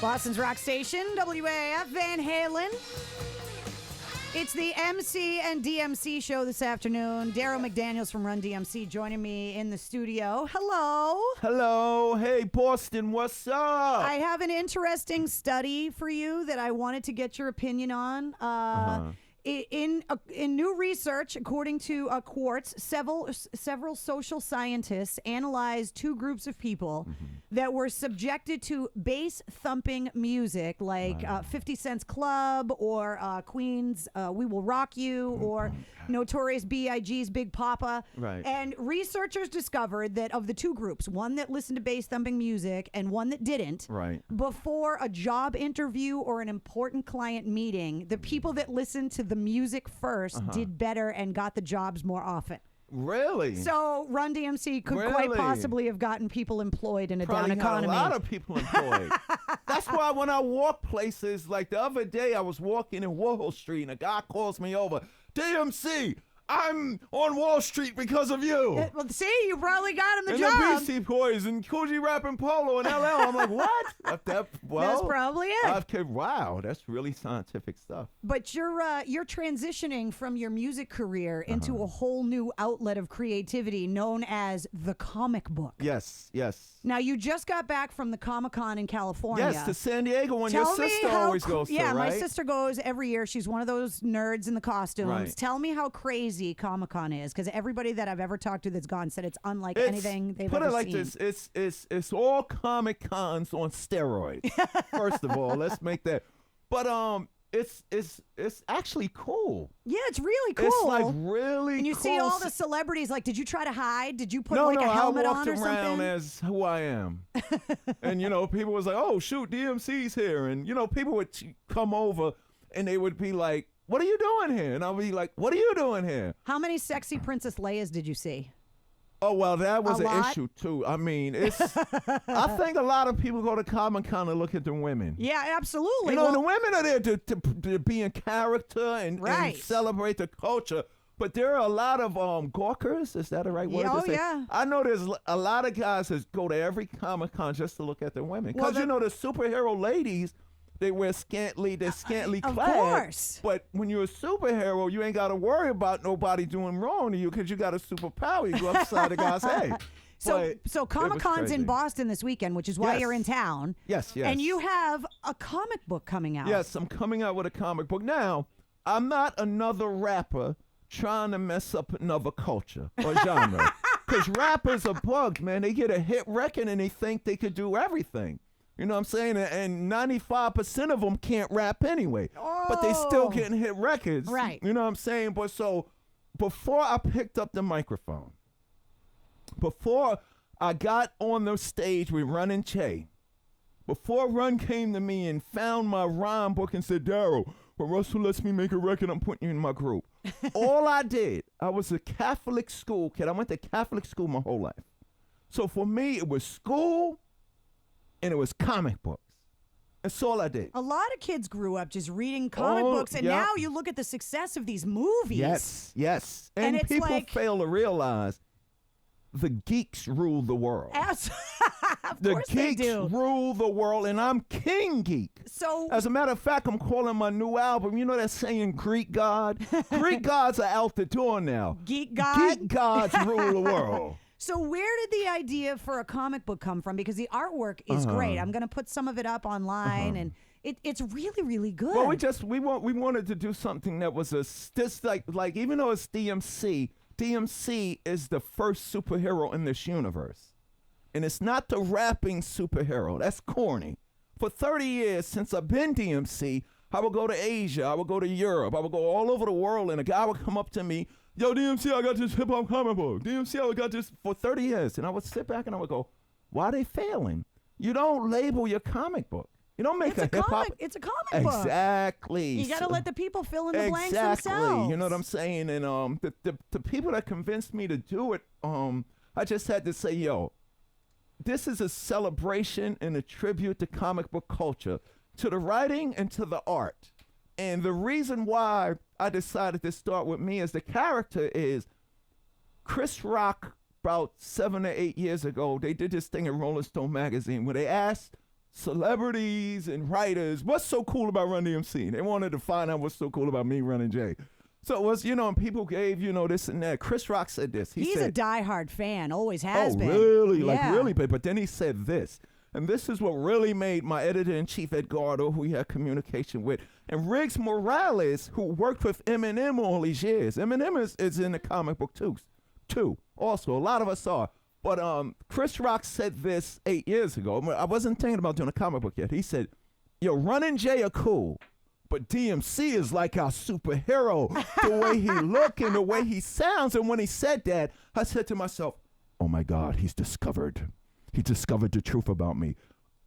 Boston's rock station, WAAF, Van Halen. It's the MC and DMC show this afternoon. Darryl McDaniels from Run-D.M.C. joining me in the studio. Hello. Hello. Hey, Boston, what's up? I have an interesting study for you that I wanted to get your opinion on. In new research, according to Quartz, several social scientists analyzed two groups of people that were subjected to bass-thumping music, like 50 Cent's Club or Queen's We Will Rock You or Notorious B.I.G.'s Big Papa. Right. And researchers discovered that of the two groups, one that listened to bass-thumping music and one that didn't, Right. before a job interview or an important client meeting, the people that listened to the music first did better and got the jobs more often. Really? So Run-D.M.C. could quite possibly have gotten people employed in a Probably down economy. Got a lot of people employed. That's why when I walk places, like the other day I was walking in Wall Street and a guy calls me over, DMC, I'm on Wall Street because of you. Well, see, you probably got him the and job. the Beastie Boys and Coogee Rap and Polo in LL. I'm like, what? That's probably it. Wow, that's really scientific stuff. But you're transitioning from your music career into a whole new outlet of creativity known as the comic book. Yes, yes. Now, you just got back from the Comic-Con in California. Yes, to San Diego when your sister always goes to, Yeah, right? my sister goes every year. She's one of those nerds in the costumes. Right. Tell me how crazy Comic-Con is, because everybody that I've ever talked to that's gone said it's unlike anything they've ever seen. Put it like this, it's all Comic-Cons on steroids. First of all, let's make that. But it's actually cool. Yeah, it's really cool. It's like really cool. And you see all the celebrities, like, did you try to hide? Did you put a helmet on or something? I walked around as who I am. And, people was like, oh, shoot, DMC's here. And, people would come over and they would be like, what are you doing here? And I'll be like, what are you doing here? How many sexy Princess Leias did you see? Oh, well, that was an issue, too. I mean, I think a lot of people go to Comic-Con and look at the women. Yeah, absolutely. The women are there to be in character and celebrate the culture. But there are a lot of gawkers. Is that the right word to say? Yeah. I know there's a lot of guys that go to every Comic-Con just to look at the women. Because, the superhero ladies, they wear scantily clad. Of course. But when you're a superhero, you ain't got to worry about nobody doing wrong to you because you got a superpower. You go upside the guy's head. So Comic-Con's in Boston this weekend, which is why you're in town. Yes. And you have a comic book coming out. Yes, I'm coming out with a comic book. Now, I'm not another rapper trying to mess up another culture or genre. Because rappers are bugs, man. They get a hit record and they think they could do everything. You know what I'm saying? And 95% of them can't rap anyway. But they still getting hit records. Right. You know what I'm saying? But so before I picked up the microphone, before I got on the stage with Run-D.M.C, before Run came to me and found my rhyme book and said, Darryl, when Russell lets me make a record, I'm putting you in my group. All I did, I was a Catholic school kid. I went to Catholic school my whole life. So for me, it was school and it was comic books. That's all I did. A lot of kids grew up just reading comic books, and now you look at the success of these movies. Yes. And people fail to realize the geeks rule the world. Of course they do. The geeks rule the world, and I'm King Geek. So, as a matter of fact, I'm calling my new album, you know that saying Greek God? Greek gods are out the door now. Geek God? Geek gods rule the world. So where did the idea for a comic book come from? Because the artwork is great. I'm going to put some of it up online, and it's really, really good. Well, we wanted to do something that was just like even though it's DMC, DMC is the first superhero in this universe. And it's not the rapping superhero. That's corny. For 30 years since I've been DMC, I would go to Asia, I would go to Europe, I would go all over the world, and a guy would come up to me, yo, DMC, I got this hip-hop comic book. DMC, I got this for 30 years. And I would sit back and I would go, why are they failing? You don't label your comic book. You don't make a hip-hop. It's a comic book. Exactly. You got to let the people fill in the blanks themselves. You know what I'm saying? And the people that convinced me to do it, I just had to say, yo, this is a celebration and a tribute to comic book culture, to the writing and to the art. And the reason why I decided to start with me as the character is Chris Rock, about 7 or 8 years ago, they did this thing in Rolling Stone magazine where they asked celebrities and writers, what's so cool about Run-D.M.C. They wanted to find out what's so cool about me, Running J. So it was, and people gave, this and that. Chris Rock said this. He's said, a diehard fan, always has been. Really? Yeah. Like, really big. But then he said this. And this is what really made my editor-in-chief, Edgardo, who he had communication with, and Riggs Morales, who worked with Eminem all these years. Eminem is in the comic book, too. Also, a lot of us are. But Chris Rock said this 8 years ago. I wasn't thinking about doing a comic book yet. He said, yo, Run and Jay are cool, but DMC is like our superhero. The way he look and the way he sounds. And when he said that, I said to myself, oh my God, he discovered the truth about me.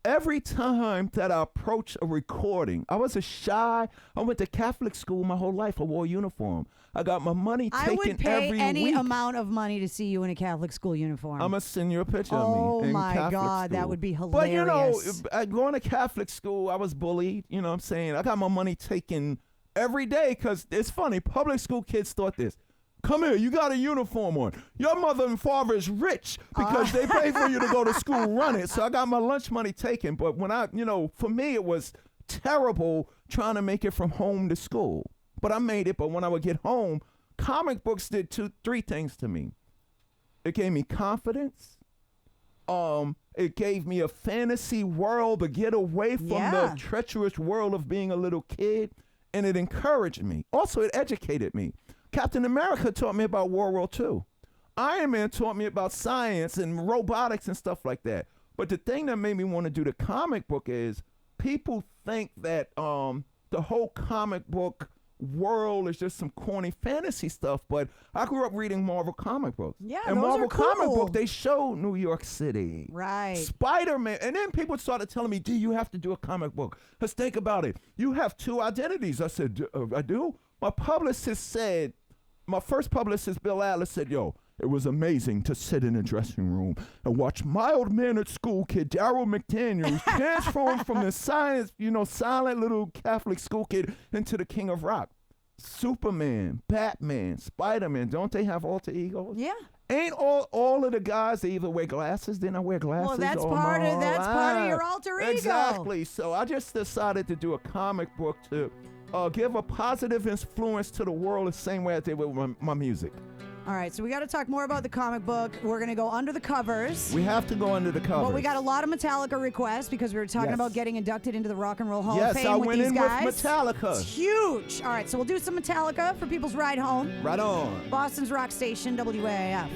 Every time that I approach a recording, I was I went to Catholic school my whole life. I wore a uniform. I got my money taken every week. I would pay any amount of money to see you in a Catholic school uniform. I'm going to send you a picture of me. Oh my Catholic God, school. that would be hilarious. But going to Catholic school, I was bullied. You know what I'm saying? I got my money taken every day because it's funny. Public school kids thought this. Come here, you got a uniform on. Your mother and father is rich because they pay for you to go to school, run it. So I got my lunch money taken. But when for me, it was terrible trying to make it from home to school. But I made it. But when I would get home, comic books did three things to me. It gave me confidence. It gave me a fantasy world to get away from the treacherous world of being a little kid. And it encouraged me. Also, it educated me. Captain America taught me about World War II. Iron Man taught me about science and robotics and stuff like that. But the thing that made me want to do the comic book is people think that the whole comic book world is just some corny fantasy stuff. But I grew up reading Marvel comic books. Yeah, and those Marvel are cool. comic book, they show New York City. Right. Spider-Man. And then people started telling me, D, you have to do a comic book. Let's think about it. You have two identities. I said, I do? My first publicist, Bill Atlas, said, yo, it was amazing to sit in a dressing room and watch mild-mannered school kid Darryl McDaniels transform from the silent little Catholic school kid into the king of rock. Superman, Batman, Spider-Man, don't they have alter egos? Yeah. Ain't all of the guys, they either wear glasses, then I wear glasses. Well, that's part of your alter ego. Exactly. So I just decided to do a comic book to give a positive influence to the world the same way I did with my music. All right, so we got to talk more about the comic book. We're going to go under the covers. We have to go under the covers. But we got a lot of Metallica requests because we were talking about getting inducted into the Rock and Roll Hall of Fame Yes, I with went these in guys. with Metallica. It's huge. All right, so we'll do some Metallica for people's ride home. Right on. Boston's Rock Station, WAAF.